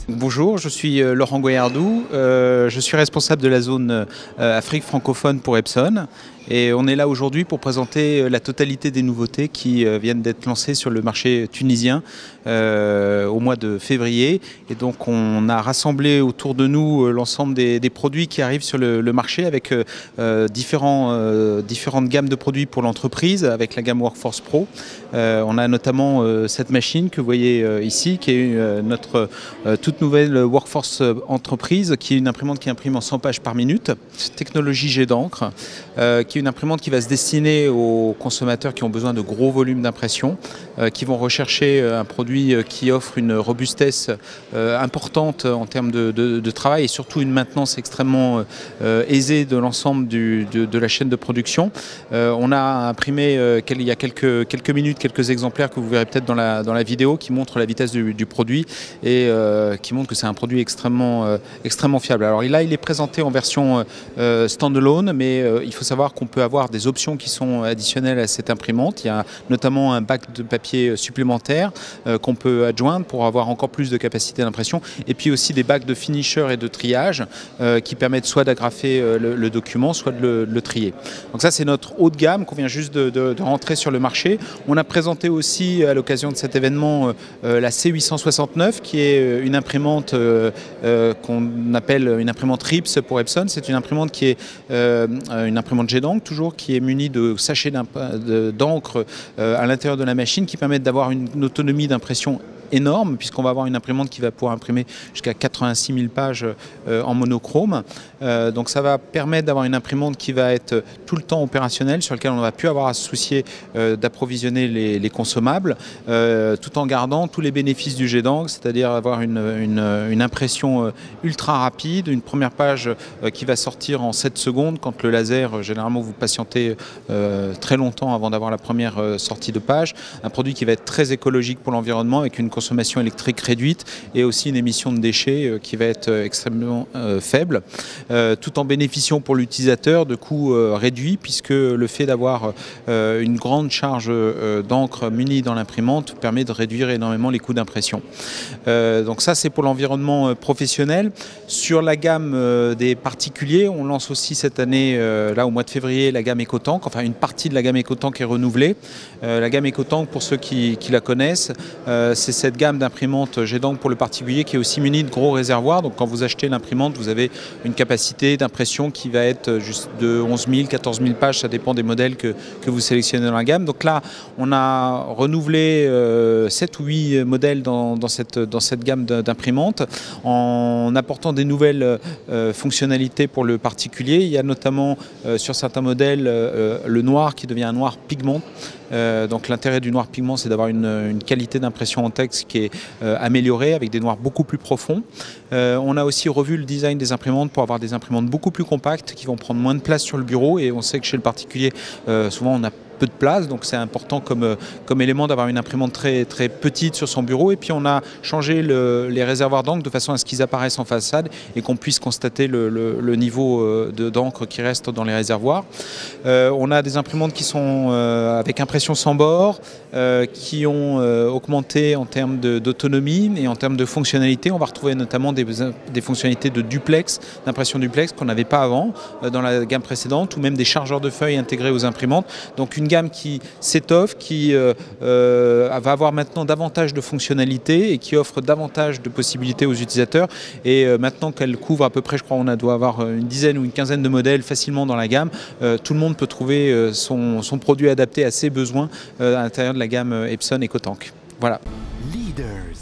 Bonjour, je suis Laurent Goyardou, je suis responsable de la zone Afrique francophone pour Epson. Et on est là aujourd'hui pour présenter la totalité des nouveautés qui viennent d'être lancées sur le marché tunisien au mois de février. Et donc on a rassemblé autour de nous l'ensemble des produits qui arrivent sur le marché avec différentes gammes de produits pour l'entreprise, avec la gamme Workforce Pro. On a notamment cette machine que vous voyez ici, qui est notre toute nouvelle Workforce Entreprise, qui est une imprimante qui imprime en 100 pages par minute, technologie jet d'encre, qui est une imprimante qui va se destiner aux consommateurs qui ont besoin de gros volumes d'impression, qui vont rechercher un produit qui offre une robustesse importante en termes de travail et surtout une maintenance extrêmement aisée de l'ensemble de la chaîne de production. On a imprimé il y a quelques minutes quelques exemplaires que vous verrez peut-être dans la vidéo qui montrent la vitesse du produit et qui montrent que c'est un produit extrêmement fiable. Alors là, il est présenté en version standalone, mais il faut savoir qu'on peut avoir des options qui sont additionnelles à cette imprimante. Il y a notamment un bac de papier supplémentaire qu'on peut adjoindre pour avoir encore plus de capacité d'impression. Et puis aussi des bacs de finisher et de triage qui permettent soit d'agrafer le document, soit de le trier. Donc ça, c'est notre haut de gamme qu'on vient juste de rentrer sur le marché. On a présenté aussi à l'occasion de cet événement la C869 qui est une imprimante qu'on appelle une imprimante RIPS pour Epson. C'est une imprimante qui est une imprimante jet d'encre, toujours, qui est munie de sachets d'encre à l'intérieur de la machine qui permettent d'avoir une autonomie d'impression énorme, puisqu'on va avoir une imprimante qui va pouvoir imprimer jusqu'à 86 000 pages en monochrome. Donc ça va permettre d'avoir une imprimante qui va être tout le temps opérationnelle, sur laquelle on ne va plus avoir à se soucier d'approvisionner les consommables, tout en gardant tous les bénéfices du jet d'encre, c'est-à-dire avoir une impression ultra rapide, une première page qui va sortir en 7 secondes, quand le laser, généralement, vous patientez très longtemps avant d'avoir la première sortie de page. Un produit qui va être très écologique pour l'environnement, avec une consommation électrique réduite et aussi une émission de déchets qui va être extrêmement faible, tout en bénéficiant pour l'utilisateur de coûts réduits, puisque le fait d'avoir une grande charge d'encre munie dans l'imprimante permet de réduire énormément les coûts d'impression. Donc ça, c'est pour l'environnement professionnel. Sur la gamme des particuliers, on lance aussi cette année, là au mois de février, la gamme EcoTank, enfin une partie de la gamme EcoTank est renouvelée. La gamme EcoTank, pour ceux qui la connaissent, c'est cette gamme d'imprimantes jet d'encre pour le particulier qui est aussi munie de gros réservoirs. Donc quand vous achetez l'imprimante, vous avez une capacité d'impression qui va être juste de 11 000, 14 000 pages, ça dépend des modèles que vous sélectionnez dans la gamme. Donc là, on a renouvelé 7 ou 8 modèles dans cette gamme d'imprimantes en apportant des nouvelles fonctionnalités pour le particulier. Il y a notamment sur certains modèles le noir qui devient un noir pigment. Donc l'intérêt du noir pigment, c'est d'avoir une qualité d'impression en texte qui est améliorée avec des noirs beaucoup plus profonds. On a aussi revu le design des imprimantes pour avoir des imprimantes beaucoup plus compactes qui vont prendre moins de place sur le bureau, et on sait que chez le particulier, souvent on a peu de place, donc c'est important comme élément d'avoir une imprimante très petite sur son bureau. Et puis on a changé les réservoirs d'encre de façon à ce qu'ils apparaissent en façade et qu'on puisse constater le niveau d'encre qui reste dans les réservoirs. On a des imprimantes qui sont avec impression sans bord, qui ont augmenté en termes d'autonomie et en termes de fonctionnalité. On va retrouver notamment des fonctionnalités de duplex, d'impression duplex qu'on n'avait pas avant dans la gamme précédente, ou même des chargeurs de feuilles intégrés aux imprimantes. Donc une gamme qui s'étoffe, qui va avoir maintenant davantage de fonctionnalités et qui offre davantage de possibilités aux utilisateurs. Et maintenant qu'elle couvre à peu près, je crois, on doit avoir une dizaine ou une quinzaine de modèles facilement dans la gamme, tout le monde peut trouver son produit adapté à ses besoins à l'intérieur de la gamme Epson EcoTank. Voilà. Leaders.